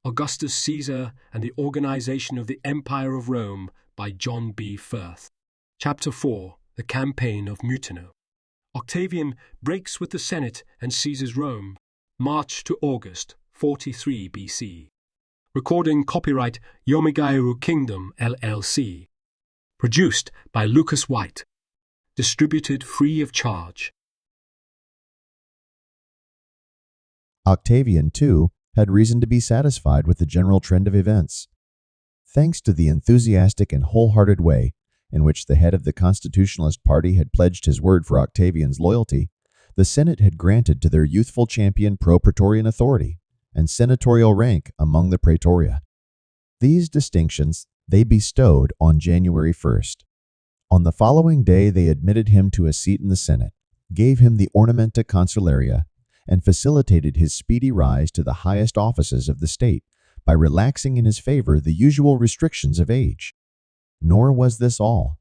Augustus Caesar and the Organization of the Empire of Rome by John B. Firth. Chapter 4. The Campaign of Mutina. Octavian breaks with the Senate and seizes Rome. March to August, 43 BC. Recording copyright YomiKing Kingdom LLC. Produced by Lucas White. Distributed free of charge. Octavian, too, had reason to be satisfied with the general trend of events. Thanks to the enthusiastic and wholehearted way in which the head of the Constitutionalist Party had pledged his word for Octavian's loyalty, the Senate had granted to their youthful champion pro-praetorian authority and senatorial rank among the praetoria. These distinctions they bestowed on January 1st. On the following day they admitted him to a seat in the Senate, gave him the ornamenta consularia, and facilitated his speedy rise to the highest offices of the state by relaxing in his favor the usual restrictions of age. Nor was this all.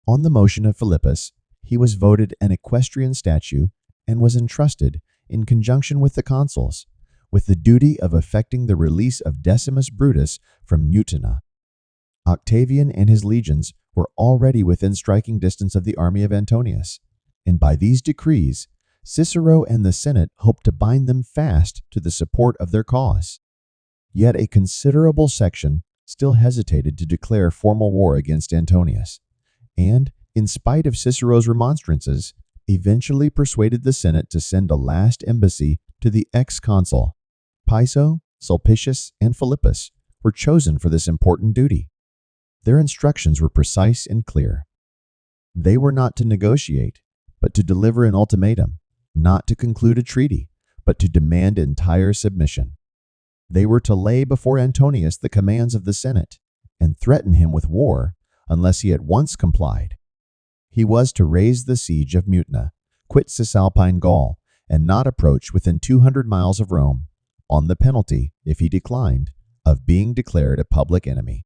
On the motion of Philippus, he was voted an equestrian statue and was entrusted, in conjunction with the consuls, with the duty of effecting the release of Decimus Brutus from Mutina. Octavian and his legions were already within striking distance of the army of Antonius, and by these decrees, Cicero and the Senate hoped to bind them fast to the support of their cause. Yet a considerable section still hesitated to declare formal war against Antonius, and, in spite of Cicero's remonstrances, eventually persuaded the Senate to send a last embassy to the ex-consul. Piso, Sulpicius, and Philippus were chosen for this important duty. Their instructions were precise and clear. They were not to negotiate, but to deliver an ultimatum, not to conclude a treaty, but to demand entire submission. They were to lay before Antonius the commands of the Senate and threaten him with war unless he at once complied. He was to raise the siege of Mutina, quit Cisalpine Gaul, and not approach within 200 miles of Rome, on the penalty, if he declined, of being declared a public enemy.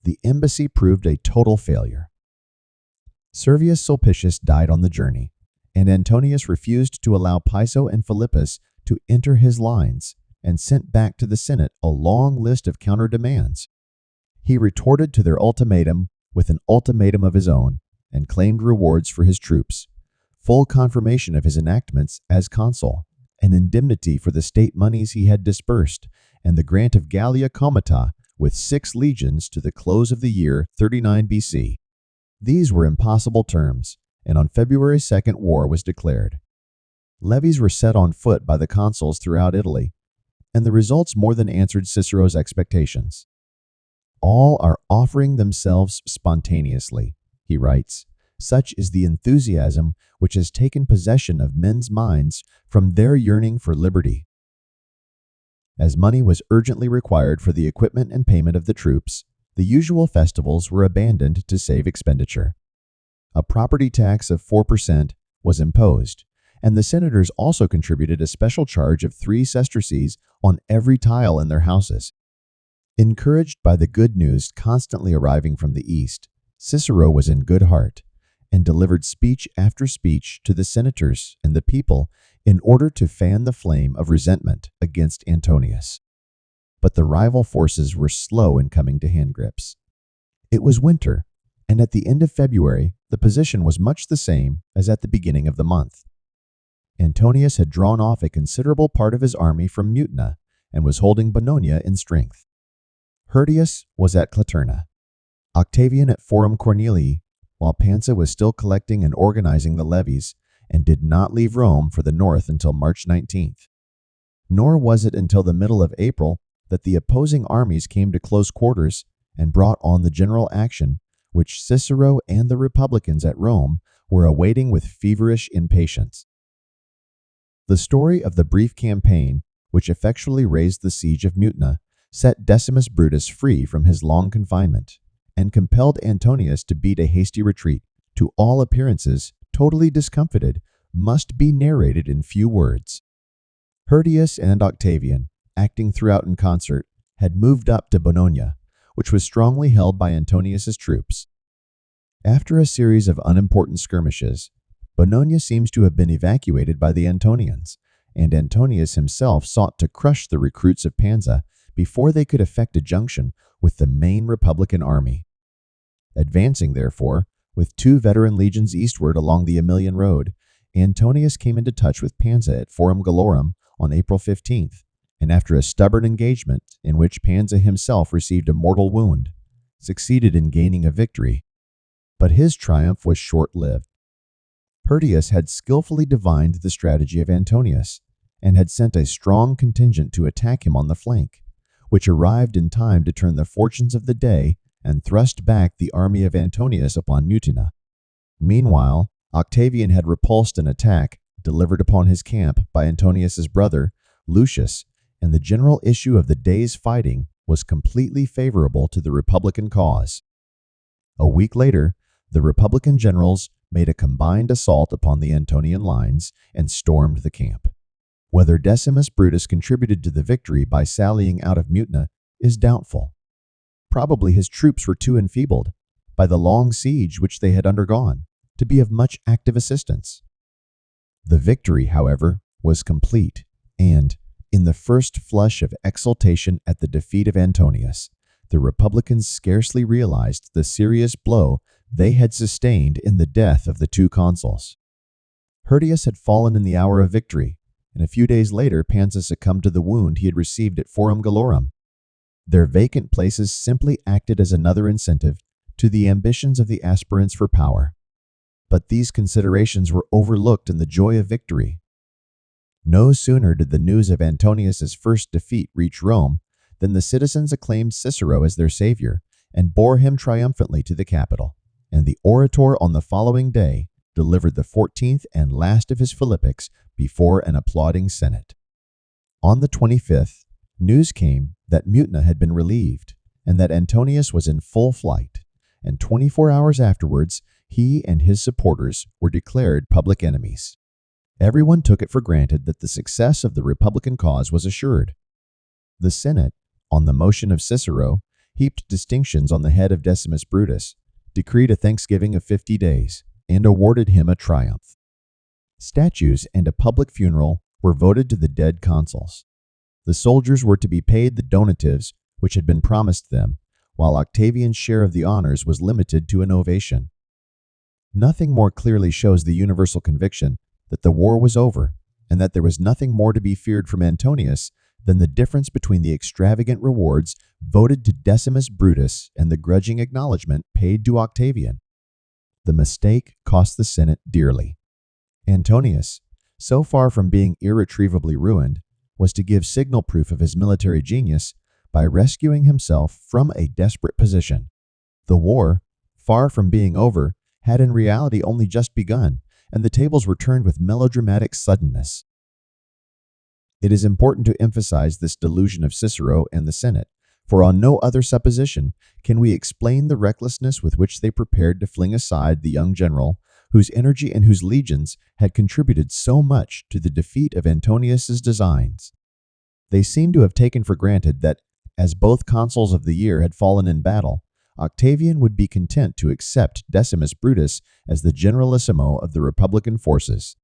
The embassy proved a total failure. Servius Sulpicius died on the journey, and Antonius refused to allow Piso and Philippus to enter his lines and sent back to the Senate a long list of counter-demands. He retorted to their ultimatum with an ultimatum of his own and claimed rewards for his troops, full confirmation of his enactments as consul, an indemnity for the state moneys he had disbursed, and the grant of Gallia Comata with 6 legions to the close of the year 39 BC. These were impossible terms, and on February 2nd war was declared. Levies were set on foot by the consuls throughout Italy, and the results more than answered Cicero's expectations. All are offering themselves spontaneously, he writes. Such is the enthusiasm which has taken possession of men's minds from their yearning for liberty. As money was urgently required for the equipment and payment of the troops, the usual festivals were abandoned to save expenditure. A property tax of 4% was imposed, and the senators also contributed a special charge of 3 sesterces on every tile in their houses. Encouraged by the good news constantly arriving from the east, Cicero was in good heart and delivered speech after speech to the senators and the people in order to fan the flame of resentment against Antonius. But the rival forces were slow in coming to handgrips. It was winter, and at the end of February, the position was much the same as at the beginning of the month. Antonius had drawn off a considerable part of his army from Mutina and was holding Bononia in strength. Hirtius was at Claterna, Octavian at Forum Cornelii, while Pansa was still collecting and organizing the levies and did not leave Rome for the north until March 19th. Nor was it until the middle of April that the opposing armies came to close quarters and brought on the general action which Cicero and the Republicans at Rome were awaiting with feverish impatience. The story of the brief campaign, which effectually raised the siege of Mutina, set Decimus Brutus free from his long confinement, and compelled Antonius to beat a hasty retreat, to all appearances totally discomfited, must be narrated in few words. Hirtius and Octavian, acting throughout in concert, had moved up to Bononia, which was strongly held by Antonius's troops. After a series of unimportant skirmishes, Bononia seems to have been evacuated by the Antonians, and Antonius himself sought to crush the recruits of Pansa before they could effect a junction with the main Republican army. Advancing, therefore, with 2 veteran legions eastward along the Aemilian Road, Antonius came into touch with Pansa at Forum Gallorum on April 15th, and after a stubborn engagement in which Pansa himself received a mortal wound, succeeded in gaining a victory. But his triumph was short-lived. Hirtius had skillfully divined the strategy of Antonius, and had sent a strong contingent to attack him on the flank, which arrived in time to turn the fortunes of the day and thrust back the army of Antonius upon Mutina. Meanwhile, Octavian had repulsed an attack delivered upon his camp by Antonius's brother, Lucius, and the general issue of the day's fighting was completely favorable to the Republican cause. A week later, the Republican generals made a combined assault upon the Antonian lines and stormed the camp. Whether Decimus Brutus contributed to the victory by sallying out of Mutina is doubtful. Probably his troops were too enfeebled by the long siege which they had undergone to be of much active assistance. The victory, however, was complete, and, in the first flush of exultation at the defeat of Antonius, the Republicans scarcely realized the serious blow they had sustained in the death of the 2 consuls. Hirtius had fallen in the hour of victory, and a few days later Pansa succumbed to the wound he had received at Forum Gallorum. Their vacant places simply acted as another incentive to the ambitions of the aspirants for power. But these considerations were overlooked in the joy of victory. No sooner did the news of Antonius's first defeat reach Rome than the citizens acclaimed Cicero as their savior and bore him triumphantly to the Capitol, and the orator on the following day delivered the 14th and last of his Philippics before an applauding Senate. On the 25th, news came that Mutina had been relieved and that Antonius was in full flight, and 24 hours afterwards, he and his supporters were declared public enemies. Everyone took it for granted that the success of the Republican cause was assured. The Senate, on the motion of Cicero, heaped distinctions on the head of Decimus Brutus, decreed a thanksgiving of 50 days, and awarded him a triumph. Statues and a public funeral were voted to the dead consuls. The soldiers were to be paid the donatives which had been promised them, while Octavian's share of the honors was limited to an ovation. Nothing more clearly shows the universal conviction that the war was over, and that there was nothing more to be feared from Antonius than the difference between the extravagant rewards voted to Decimus Brutus and the grudging acknowledgment paid to Octavian. The mistake cost the Senate dearly. Antonius, so far from being irretrievably ruined, was to give signal proof of his military genius by rescuing himself from a desperate position. The war, far from being over, had in reality only just begun, and the tables were turned with melodramatic suddenness. It is important to emphasize this delusion of Cicero and the Senate, for on no other supposition can we explain the recklessness with which they prepared to fling aside the young general, whose energy and whose legions had contributed so much to the defeat of Antonius's designs. They seem to have taken for granted that, as both consuls of the year had fallen in battle, Octavian would be content to accept Decimus Brutus as the generalissimo of the Republican forces.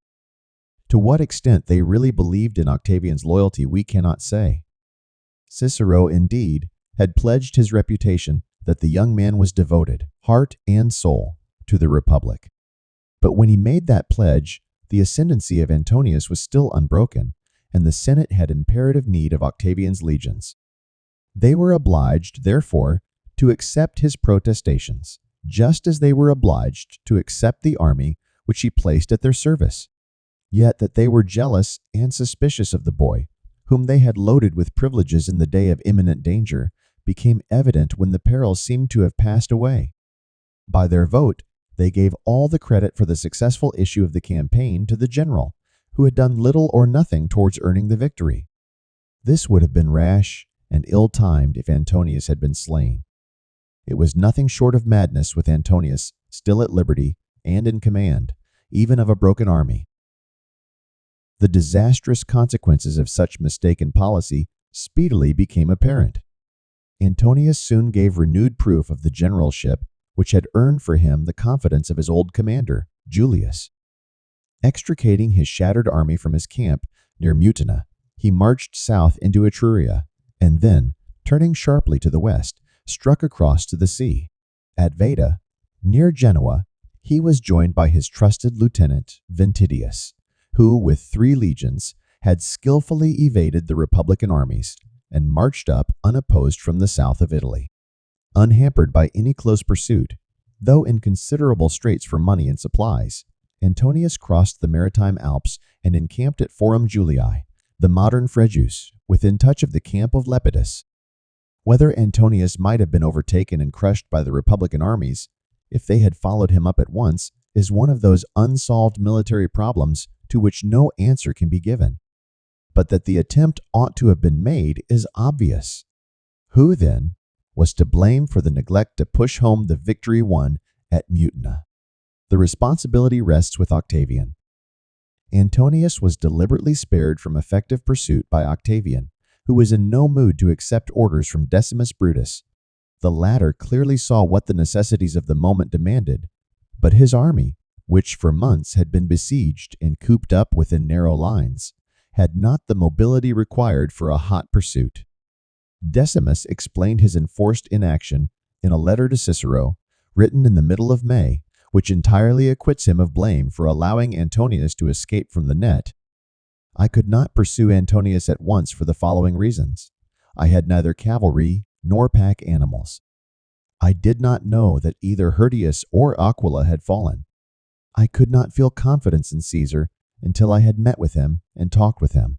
To what extent they really believed in Octavian's loyalty we cannot say. Cicero, indeed, had pledged his reputation that the young man was devoted, heart and soul, to the Republic. But when he made that pledge, the ascendancy of Antonius was still unbroken, and the Senate had imperative need of Octavian's legions. They were obliged, therefore, to accept his protestations, just as they were obliged to accept the army which he placed at their service. Yet that they were jealous and suspicious of the boy, whom they had loaded with privileges in the day of imminent danger, became evident when the perils seemed to have passed away. By their vote, they gave all the credit for the successful issue of the campaign to the general, who had done little or nothing towards earning the victory. This would have been rash and ill-timed if Antonius had been slain. It was nothing short of madness with Antonius still at liberty and in command, even of a broken army. The disastrous consequences of such mistaken policy speedily became apparent. Antonius soon gave renewed proof of the generalship which had earned for him the confidence of his old commander, Julius. Extricating his shattered army from his camp near Mutina, he marched south into Etruria, and then, turning sharply to the west, struck across to the sea. At Veda, near Genoa, he was joined by his trusted lieutenant, Ventidius, who, with 3 legions, had skillfully evaded the Republican armies and marched up unopposed from the south of Italy. Unhampered by any close pursuit, though in considerable straits for money and supplies, Antonius crossed the maritime Alps and encamped at Forum Julii, the modern Frejus, within touch of the camp of Lepidus. Whether Antonius might have been overtaken and crushed by the Republican armies, if they had followed him up at once, is one of those unsolved military problems to which no answer can be given. But that the attempt ought to have been made is obvious. Who, then, was to blame for the neglect to push home the victory won at Mutina? The responsibility rests with Octavian. Antonius was deliberately spared from effective pursuit by Octavian, who was in no mood to accept orders from Decimus Brutus. The latter clearly saw what the necessities of the moment demanded, but his army, which for months had been besieged and cooped up within narrow lines, had not the mobility required for a hot pursuit. Decimus explained his enforced inaction in a letter to Cicero, written in the middle of May, which entirely acquits him of blame for allowing Antonius to escape from the net. I could not pursue Antonius at once for the following reasons. I had neither cavalry nor pack animals. I did not know that either Hirtius or Aquila had fallen. I could not feel confidence in Caesar until I had met with him and talked with him.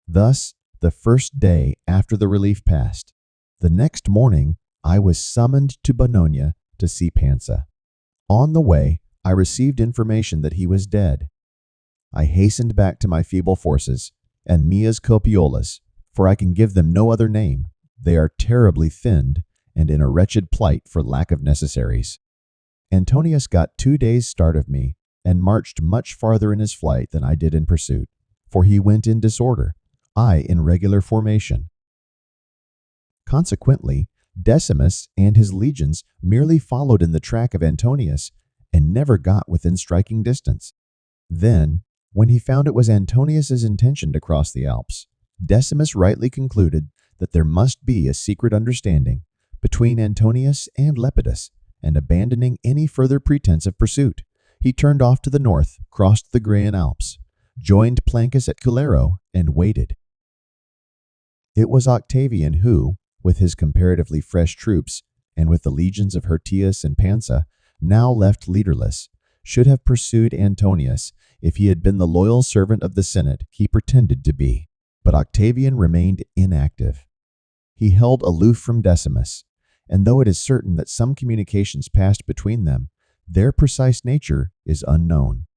Thus, the first day after the relief passed, the next morning I was summoned to Bononia to see Pansa. On the way, I received information that he was dead. I hastened back to my feeble forces and Mia's copiolas, for I can give them no other name. They are terribly thinned and in a wretched plight for lack of necessaries. Antonius got 2 days' start of me and marched much farther in his flight than I did in pursuit, for he went in disorder, I in regular formation. Consequently, Decimus and his legions merely followed in the track of Antonius and never got within striking distance. Then, when he found it was Antonius's intention to cross the Alps, Decimus rightly concluded that there must be a secret understanding between Antonius and Lepidus, and abandoning any further pretense of pursuit, he turned off to the north, crossed the Graean Alps, joined Plancus at Culero, and waited. It was Octavian who, with his comparatively fresh troops, and with the legions of Hirtius and Pansa, now left leaderless, should have pursued Antonius if he had been the loyal servant of the Senate he pretended to be. But Octavian remained inactive. He held aloof from Decimus, and though it is certain that some communications passed between them, their precise nature is unknown.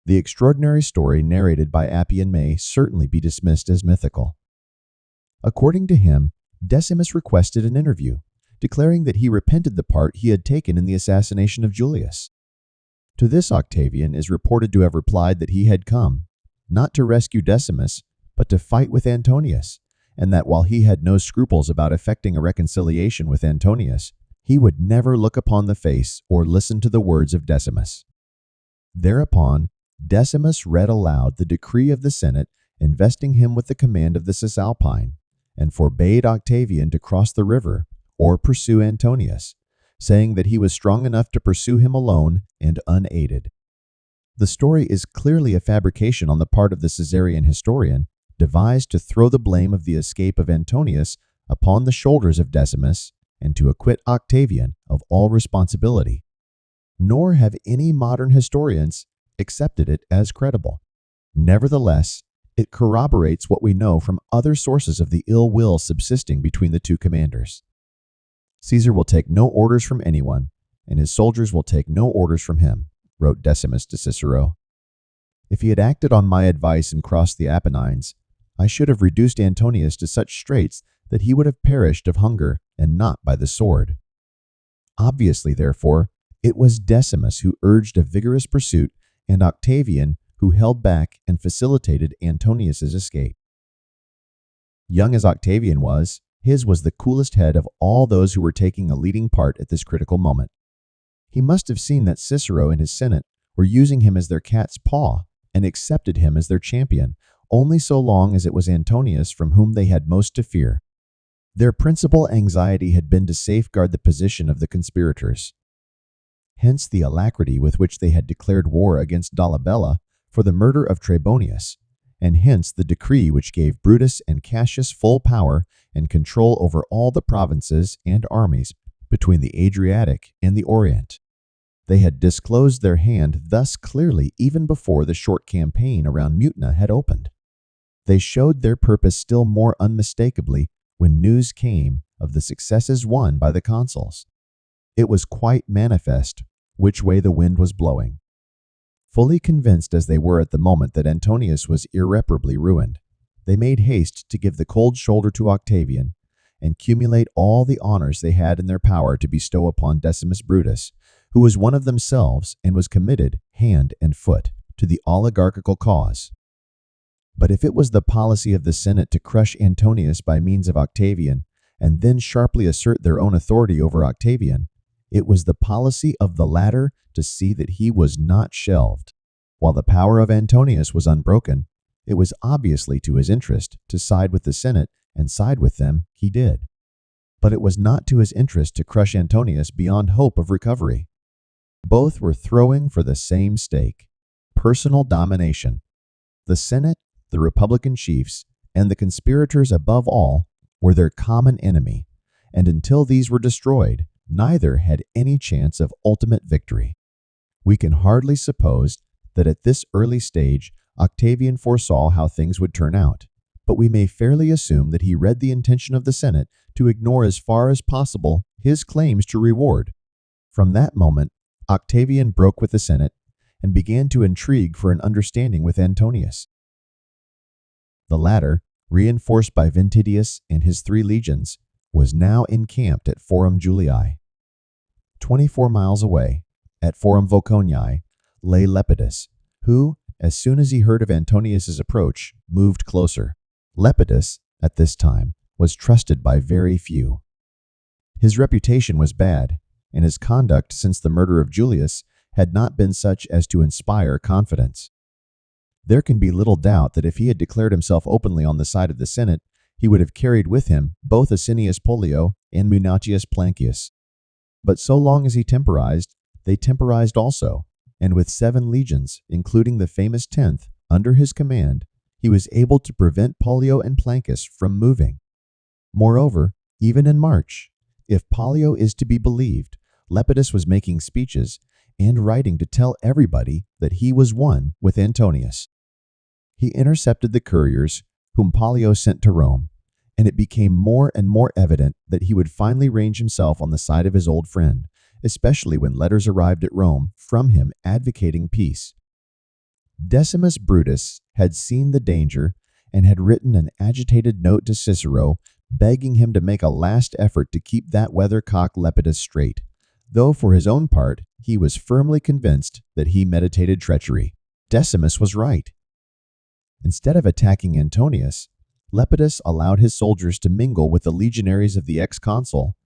The extraordinary story narrated by Appian may certainly be dismissed as mythical. According to him, Decimus requested an interview, declaring that he repented the part he had taken in the assassination of Julius. To this Octavian is reported to have replied that he had come, not to rescue Decimus, but to fight with Antonius, and that while he had no scruples about effecting a reconciliation with Antonius, he would never look upon the face or listen to the words of Decimus. Thereupon, Decimus read aloud the decree of the Senate investing him with the command of the Cisalpine, and forbade Octavian to cross the river or pursue Antonius, saying that he was strong enough to pursue him alone and unaided. The story is clearly a fabrication on the part of the Caesarian historian, devised to throw the blame of the escape of Antonius upon the shoulders of Decimus and to acquit Octavian of all responsibility. Nor have any modern historians accepted it as credible. Nevertheless, it corroborates what we know from other sources of the ill will subsisting between the two commanders. Caesar will take no orders from anyone, and his soldiers will take no orders from him, wrote Decimus to Cicero. If he had acted on my advice and crossed the Apennines, I should have reduced Antonius to such straits that he would have perished of hunger and not by the sword. Obviously, therefore, it was Decimus who urged a vigorous pursuit and Octavian who held back and facilitated Antonius's escape. Young as Octavian was, his was the coolest head of all those who were taking a leading part at this critical moment. He must have seen that Cicero and his Senate were using him as their cat's paw and accepted him as their champion only so long as it was Antonius from whom they had most to fear. Their principal anxiety had been to safeguard the position of the conspirators. Hence the alacrity with which they had declared war against Dolabella for the murder of Trebonius, and hence the decree which gave Brutus and Cassius full power and control over all the provinces and armies between the Adriatic and the Orient. They had disclosed their hand thus clearly even before the short campaign around Mutina had opened. They showed their purpose still more unmistakably when news came of the successes won by the consuls. It was quite manifest which way the wind was blowing. Fully convinced as they were at the moment that Antonius was irreparably ruined, they made haste to give the cold shoulder to Octavian and cumulate all the honors they had in their power to bestow upon Decimus Brutus, who was one of themselves and was committed, hand and foot, to the oligarchical cause. But if it was the policy of the Senate to crush Antonius by means of Octavian, and then sharply assert their own authority over Octavian, it was the policy of the latter to see that he was not shelved. While the power of Antonius was unbroken, it was obviously to his interest to side with the Senate, and side with them he did. But it was not to his interest to crush Antonius beyond hope of recovery. Both were throwing for the same stake: personal domination. The Senate, the Republican chiefs, and the conspirators above all were their common enemy, and until these were destroyed, neither had any chance of ultimate victory. We can hardly suppose that at this early stage Octavian foresaw how things would turn out, but we may fairly assume that he read the intention of the Senate to ignore as far as possible his claims to reward. From that moment, Octavian broke with the Senate and began to intrigue for an understanding with Antonius. The latter, reinforced by Ventidius and his 3 legions, was now encamped at Forum Julii. 24 miles away, at Forum Voconii, lay Lepidus, who, as soon as he heard of Antonius's approach, moved closer. Lepidus, at this time, was trusted by very few. His reputation was bad, and his conduct since the murder of Julius had not been such as to inspire confidence. There can be little doubt that if he had declared himself openly on the side of the Senate, he would have carried with him both Asinius Pollio and Munatius Plancius. But so long as he temporized, they temporized also, and with 7 legions, including the famous 10th, under his command, he was able to prevent Pollio and Plancius from moving. Moreover, even in March, if Pollio is to be believed, Lepidus was making speeches and writing to tell everybody that he was one with Antonius. He intercepted the couriers whom Pollio sent to Rome, and it became more and more evident that he would finally range himself on the side of his old friend, especially when letters arrived at Rome from him advocating peace. Decimus Brutus had seen the danger and had written an agitated note to Cicero begging him to make a last effort to keep that weathercock Lepidus straight, though for his own part he was firmly convinced that he meditated treachery. Decimus was right. Instead of attacking Antonius, Lepidus allowed his soldiers to mingle with the legionaries of the ex-consul,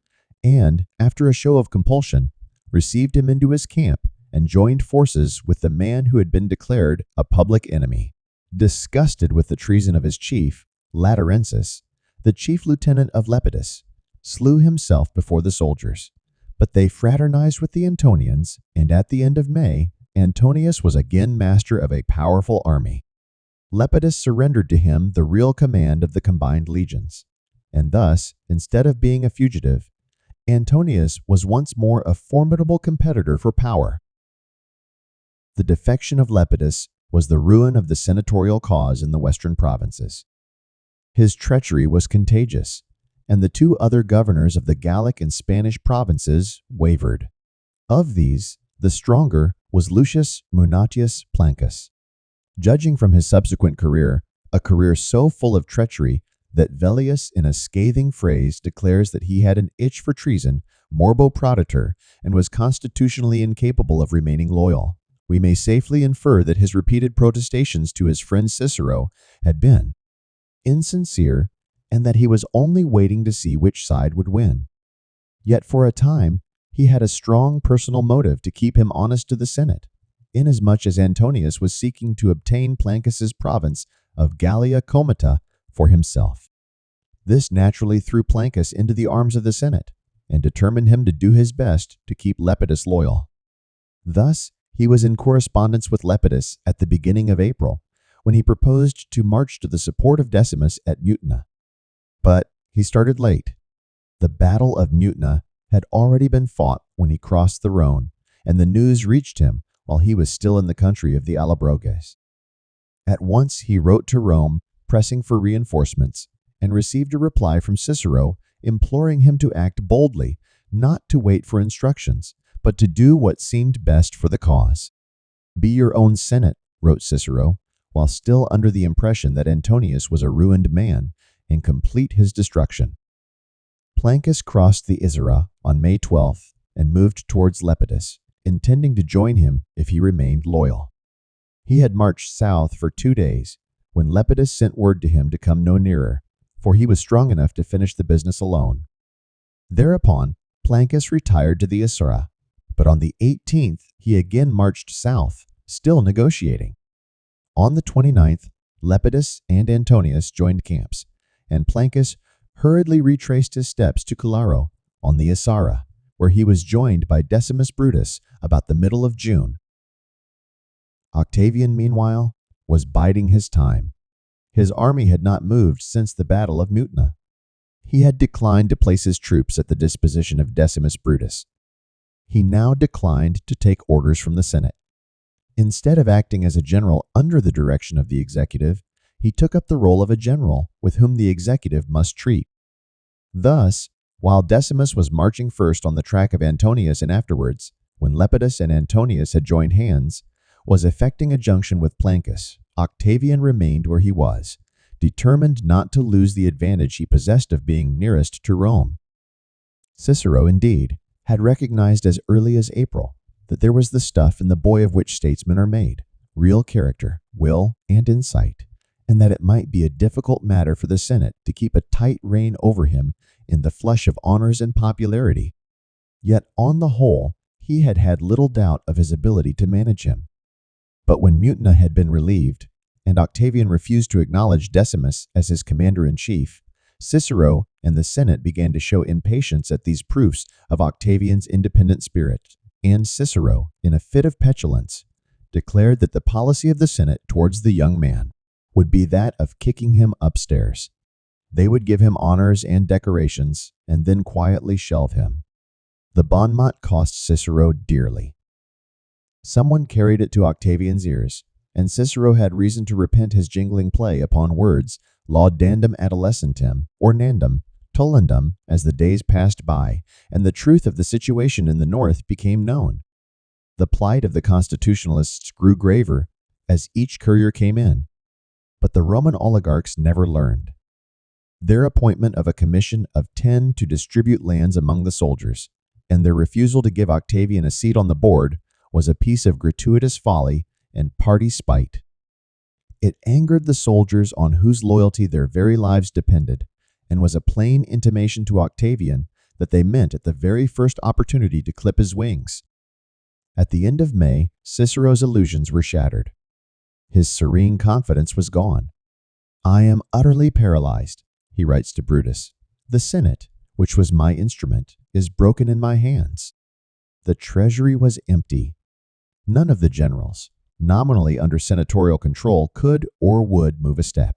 and, after a show of compulsion, received him into his camp and joined forces with the man who had been declared a public enemy. Disgusted with the treason of his chief, Laterensis, the chief lieutenant of Lepidus, slew himself before the soldiers. But they fraternized with the Antonians, and at the end of May, Antonius was again master of a powerful army. Lepidus surrendered to him the real command of the combined legions, and thus, instead of being a fugitive, Antonius was once more a formidable competitor for power. The defection of Lepidus was the ruin of the senatorial cause in the western provinces. His treachery was contagious, and the 2 other governors of the Gallic and Spanish provinces wavered. Of these, the stronger was Lucius Munatius Plancius. Judging from his subsequent career, a career so full of treachery that Velleius in a scathing phrase declares that he had an itch for treason, morbo proditor, and was constitutionally incapable of remaining loyal, we may safely infer that his repeated protestations to his friend Cicero had been insincere and that he was only waiting to see which side would win. Yet for a time, he had a strong personal motive to keep him honest to the Senate, inasmuch as Antonius was seeking to obtain Plancius's province of Gallia Comata for himself. This naturally threw Plancus into the arms of the Senate and determined him to do his best to keep Lepidus loyal. Thus, he was in correspondence with Lepidus at the beginning of April, when he proposed to march to the support of Decimus at Mutina. But he started late. The Battle of Mutina had already been fought when he crossed the Rhone, and the news reached him while he was still in the country of the Allobroges. At once he wrote to Rome, pressing for reinforcements, and received a reply from Cicero imploring him to act boldly, not to wait for instructions, but to do what seemed best for the cause. "Be your own Senate," wrote Cicero, while still under the impression that Antonius was a ruined man, and complete his destruction. Plancus crossed the Isera on May 12th and moved towards Lepidus, intending to join him if he remained loyal. He had marched south for 2 days when Lepidus sent word to him to come no nearer, for he was strong enough to finish the business alone. Thereupon, Plancus retired to the Isera, but on the 18th he again marched south, still negotiating. On the 29th, Lepidus and Antonius joined camps, and Plancus hurriedly retraced his steps to Calaro on the Isara, where he was joined by Decimus Brutus about the middle of June. Octavian, meanwhile, was biding his time. His army had not moved since the Battle of Mutina. He had declined to place his troops at the disposition of Decimus Brutus. He now declined to take orders from the Senate. Instead of acting as a general under the direction of the executive, he took up the role of a general with whom the executive must treat. Thus, while Decimus was marching first on the track of Antonius and afterwards, when Lepidus and Antonius had joined hands, was effecting a junction with Plancus, Octavian remained where he was, determined not to lose the advantage he possessed of being nearest to Rome. Cicero, indeed, had recognized as early as April that there was the stuff in the boy of which statesmen are made, real character, will, and insight, and that it might be a difficult matter for the Senate to keep a tight rein over him in the flush of honors and popularity. Yet, on the whole, he had had little doubt of his ability to manage him. But when Mutina had been relieved, and Octavian refused to acknowledge Decimus as his commander-in-chief, Cicero and the Senate began to show impatience at these proofs of Octavian's independent spirit, and Cicero, in a fit of petulance, declared that the policy of the Senate towards the young man would be that of kicking him upstairs. They would give him honors and decorations, and then quietly shelve him. The bon mot cost Cicero dearly. Someone carried it to Octavian's ears, and Cicero had reason to repent his jingling play upon words laudandum adolescentem, or nandum, tollendum, as the days passed by, and the truth of the situation in the north became known. The plight of the constitutionalists grew graver as each courier came in, but the Roman oligarchs never learned. Their appointment of a commission of 10 to distribute lands among the soldiers, and their refusal to give Octavian a seat on the board, was a piece of gratuitous folly and party spite. It angered the soldiers on whose loyalty their very lives depended, and was a plain intimation to Octavian that they meant at the very first opportunity to clip his wings. At the end of May, Cicero's illusions were shattered. His serene confidence was gone. "I am utterly paralyzed," he writes to Brutus. "The Senate, which was my instrument, is broken in my hands." The treasury was empty. None of the generals, nominally under senatorial control, could or would move a step.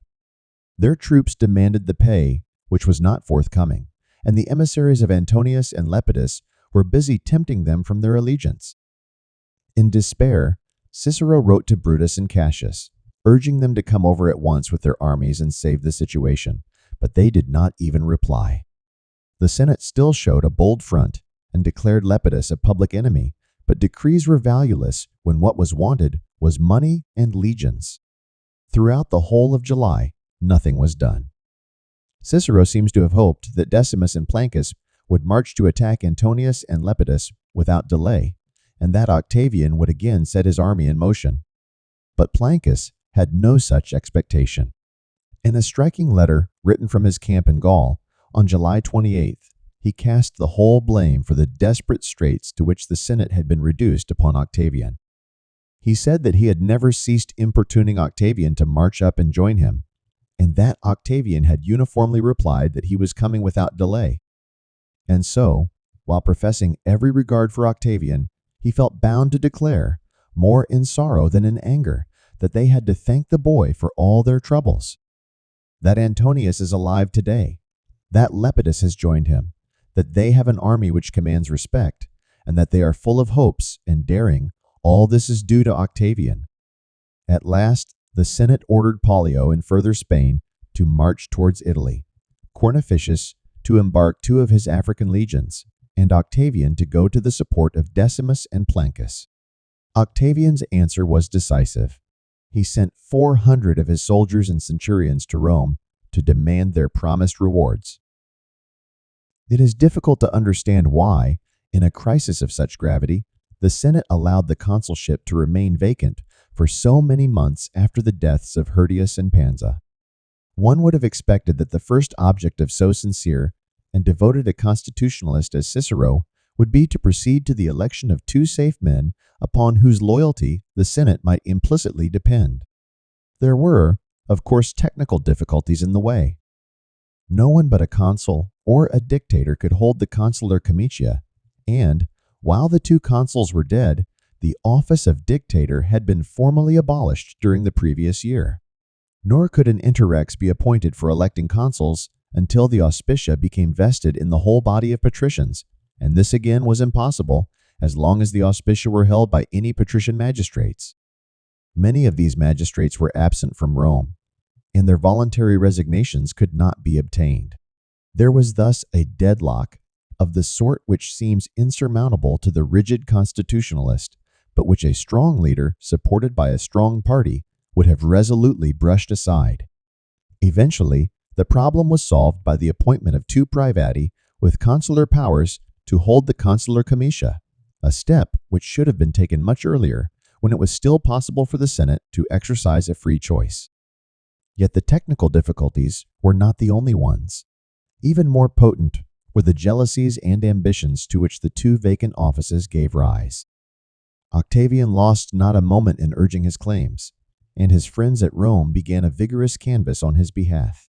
Their troops demanded the pay, which was not forthcoming, and the emissaries of Antonius and Lepidus were busy tempting them from their allegiance. In despair, Cicero wrote to Brutus and Cassius, urging them to come over at once with their armies and save the situation, but they did not even reply. The Senate still showed a bold front and declared Lepidus a public enemy, but decrees were valueless when what was wanted was money and legions. Throughout the whole of July, nothing was done. Cicero seems to have hoped that Decimus and Plancus would march to attack Antonius and Lepidus without delay, and that Octavian would again set his army in motion. But Plancus had no such expectation. In a striking letter written from his camp in Gaul, on July 28th, he cast the whole blame for the desperate straits to which the Senate had been reduced upon Octavian. He said that he had never ceased importuning Octavian to march up and join him, and that Octavian had uniformly replied that he was coming without delay. And so, while professing every regard for Octavian, he felt bound to declare, more in sorrow than in anger, that they had to thank the boy for all their troubles. That Antonius is alive today, that Lepidus has joined him, that they have an army which commands respect, and that they are full of hopes and daring, all this is due to Octavian. At last, the Senate ordered Pollio in further Spain to march towards Italy, Cornificius to embark 2 of his African legions, and Octavian to go to the support of Decimus and Plancus. Octavian's answer was decisive. He sent 400 of his soldiers and centurions to Rome to demand their promised rewards. It is difficult to understand why, in a crisis of such gravity, the Senate allowed the consulship to remain vacant for so many months after the deaths of Hirtius and Pansa. One would have expected that the first object of so sincere and devoted a constitutionalist as Cicero would be to proceed to the election of 2 safe men upon whose loyalty the Senate might implicitly depend. There were, of course, technical difficulties in the way. No one but a consul or a dictator could hold the consular comitia, and, while the 2 consuls were dead, the office of dictator had been formally abolished during the previous year. Nor could an interrex be appointed for electing consuls until the auspicia became vested in the whole body of patricians, and this again was impossible as long as the auspicia were held by any patrician magistrates. Many of these magistrates were absent from Rome, and their voluntary resignations could not be obtained. There was thus a deadlock of the sort which seems insurmountable to the rigid constitutionalist, but which a strong leader, supported by a strong party, would have resolutely brushed aside. Eventually, the problem was solved by the appointment of 2 praevati with consular powers to hold the consular comitia, a step which should have been taken much earlier, when it was still possible for the Senate to exercise a free choice. Yet the technical difficulties were not the only ones. Even more potent were the jealousies and ambitions to which the 2 vacant offices gave rise. Octavian lost not a moment in urging his claims, and his friends at Rome began a vigorous canvass on his behalf.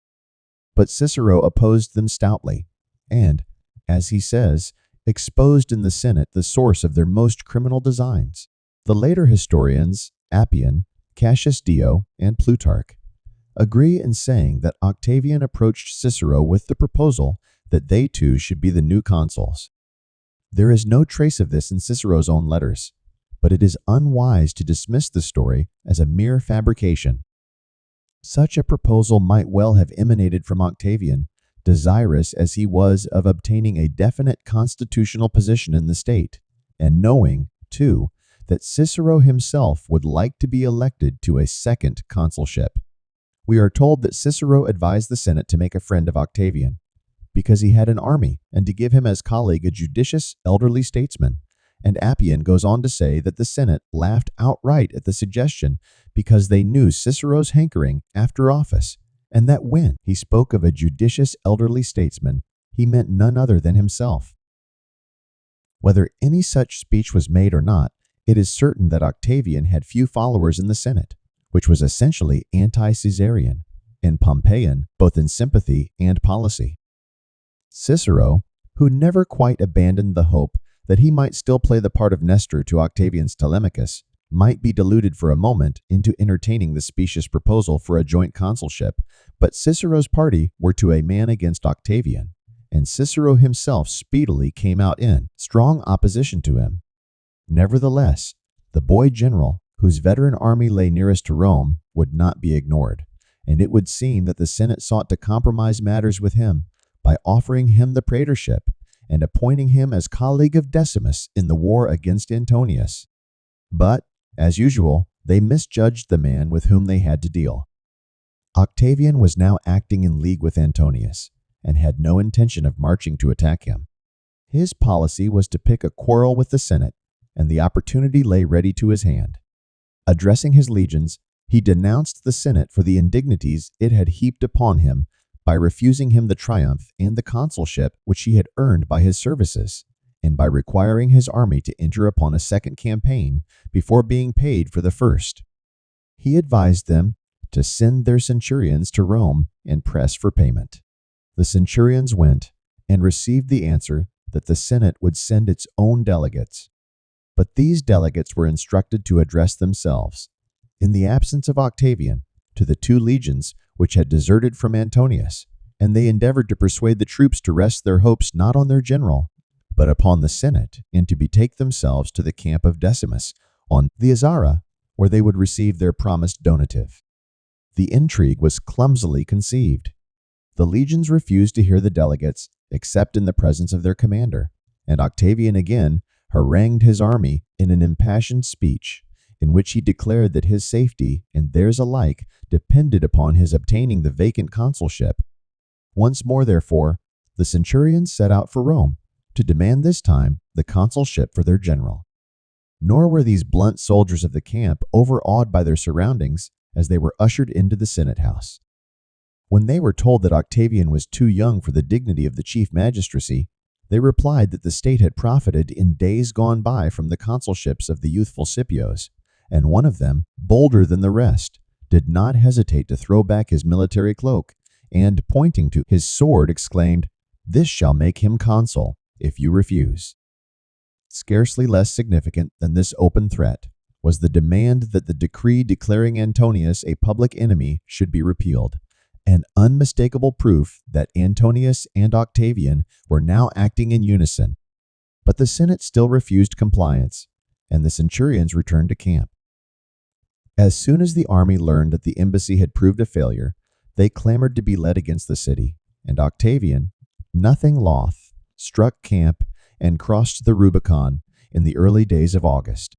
But Cicero opposed them stoutly, and, as he says, exposed in the Senate the source of their most criminal designs. The later historians, Appian, Cassius Dio, and Plutarch, agree in saying that Octavian approached Cicero with the proposal that they 2 should be the new consuls. There is no trace of this in Cicero's own letters, but it is unwise to dismiss the story as a mere fabrication. Such a proposal might well have emanated from Octavian, desirous as he was of obtaining a definite constitutional position in the state, and knowing, too, that Cicero himself would like to be elected to a second consulship. We are told that Cicero advised the Senate to make a friend of Octavian, because he had an army, and to give him as colleague a judicious, elderly statesman. And Appian goes on to say that the Senate laughed outright at the suggestion because they knew Cicero's hankering after office, and that when he spoke of a judicious elderly statesman, he meant none other than himself. Whether any such speech was made or not, it is certain that Octavian had few followers in the Senate, which was essentially anti-Caesarian and Pompeian both in sympathy and policy. Cicero, who never quite abandoned the hope that he might still play the part of Nestor to Octavian's Telemachus, might be deluded for a moment into entertaining the specious proposal for a joint consulship, but Cicero's party were to a man against Octavian, and Cicero himself speedily came out in strong opposition to him. Nevertheless, the boy general, whose veteran army lay nearest to Rome, would not be ignored, and it would seem that the Senate sought to compromise matters with him by offering him the praetorship and appointing him as colleague of Decimus in the war against Antonius. But, as usual, they misjudged the man with whom they had to deal. Octavian was now acting in league with Antonius, and had no intention of marching to attack him. His policy was to pick a quarrel with the Senate, and the opportunity lay ready to his hand. Addressing his legions, he denounced the Senate for the indignities it had heaped upon him by refusing him the triumph and the consulship which he had earned by his services, and by requiring his army to enter upon a second campaign before being paid for the first. He advised them to send their centurions to Rome and press for payment. The centurions went and received the answer that the Senate would send its own delegates. But these delegates were instructed to address themselves, in the absence of Octavian, to the 2 legions which had deserted from Antonius, and they endeavored to persuade the troops to rest their hopes not on their general, but upon the Senate, and to betake themselves to the camp of Decimus on the Azara, where they would receive their promised donative. The intrigue was clumsily conceived. The legions refused to hear the delegates except in the presence of their commander, and Octavian again harangued his army in an impassioned speech, in which he declared that his safety and theirs alike depended upon his obtaining the vacant consulship. Once more, therefore, the centurions set out for Rome, to demand this time the consulship for their general. Nor were these blunt soldiers of the camp overawed by their surroundings as they were ushered into the Senate house. When they were told that Octavian was too young for the dignity of the chief magistracy, they replied that the state had profited in days gone by from the consulships of the youthful Scipios, and one of them, bolder than the rest, did not hesitate to throw back his military cloak, and, pointing to his sword, exclaimed, "This shall make him consul, if you refuse." Scarcely less significant than this open threat was the demand that the decree declaring Antonius a public enemy should be repealed, an unmistakable proof that Antonius and Octavian were now acting in unison. But the Senate still refused compliance, and the centurions returned to camp. As soon as the army learned that the embassy had proved a failure, they clamored to be led against the city, and Octavian, nothing loth, struck camp and crossed the Rubicon in the early days of August.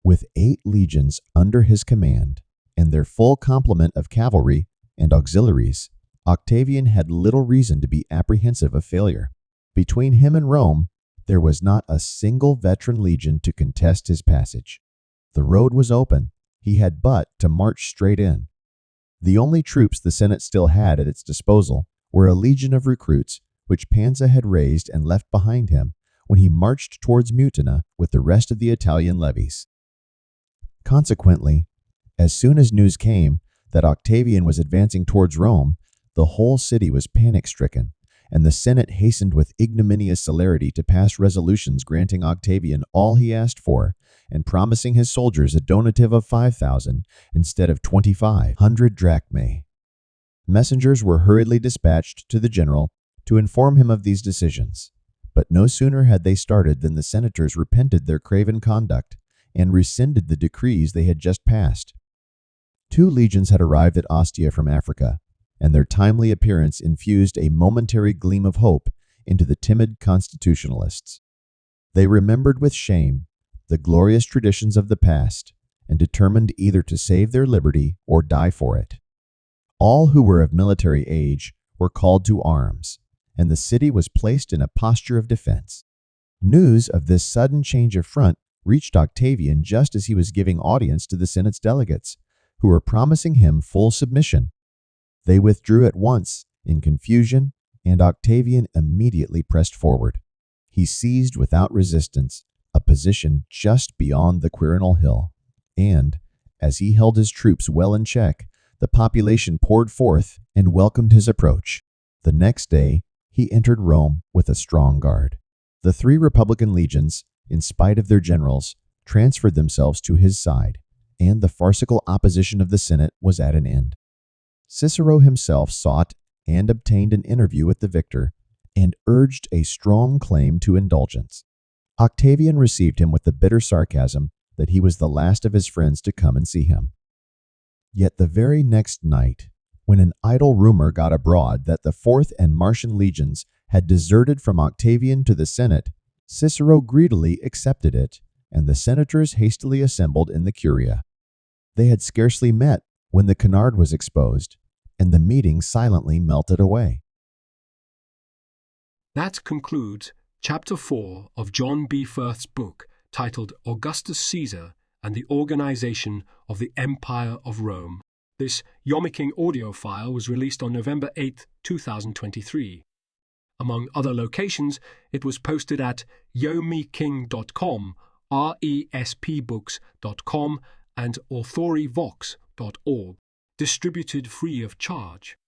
With 8 legions under his command and their full complement of cavalry and auxiliaries, Octavian had little reason to be apprehensive of failure. Between him and Rome, there was not a single veteran legion to contest his passage. The road was open. He had but to march straight in. The only troops the Senate still had at its disposal were a legion of recruits which Pansa had raised and left behind him when he marched towards Mutina with the rest of the Italian levies. Consequently, as soon as news came that Octavian was advancing towards Rome, the whole city was panic-stricken, and the Senate hastened with ignominious celerity to pass resolutions granting Octavian all he asked for and promising his soldiers a donative of 5,000 instead of 2,500 drachmae. Messengers were hurriedly dispatched to the general to inform him of these decisions, but no sooner had they started than the senators repented their craven conduct and rescinded the decrees they had just passed. 2 legions had arrived at Ostia from Africa, and their timely appearance infused a momentary gleam of hope into the timid constitutionalists. They remembered with shame the glorious traditions of the past and determined either to save their liberty or die for it. All who were of military age were called to arms, and the city was placed in a posture of defense. News of this sudden change of front reached Octavian just as he was giving audience to the Senate's delegates, who were promising him full submission. They withdrew at once in confusion, and Octavian immediately pressed forward. He seized without resistance a position just beyond the Quirinal Hill, and, as he held his troops well in check, the population poured forth and welcomed his approach. The next day, he entered Rome with a strong guard. The 3 Republican legions, in spite of their generals, transferred themselves to his side, and the farcical opposition of the Senate was at an end. Cicero himself sought and obtained an interview with the victor and urged a strong claim to indulgence. Octavian received him with the bitter sarcasm that he was the last of his friends to come and see him. Yet the very next night, when an idle rumor got abroad that the 4th and Martian legions had deserted from Octavian to the Senate, Cicero greedily accepted it, and the senators hastily assembled in the Curia. They had scarcely met when the canard was exposed, and the meeting silently melted away. That concludes Chapter 4 of John B. Firth's book titled Augustus Caesar and the Organization of the Empire of Rome. This YomiKing audio file was released on November 8, 2023. Among other locations, it was posted at YomiKing.com, respbooks.com, and authorivox.com. Firth.org, distributed free of charge.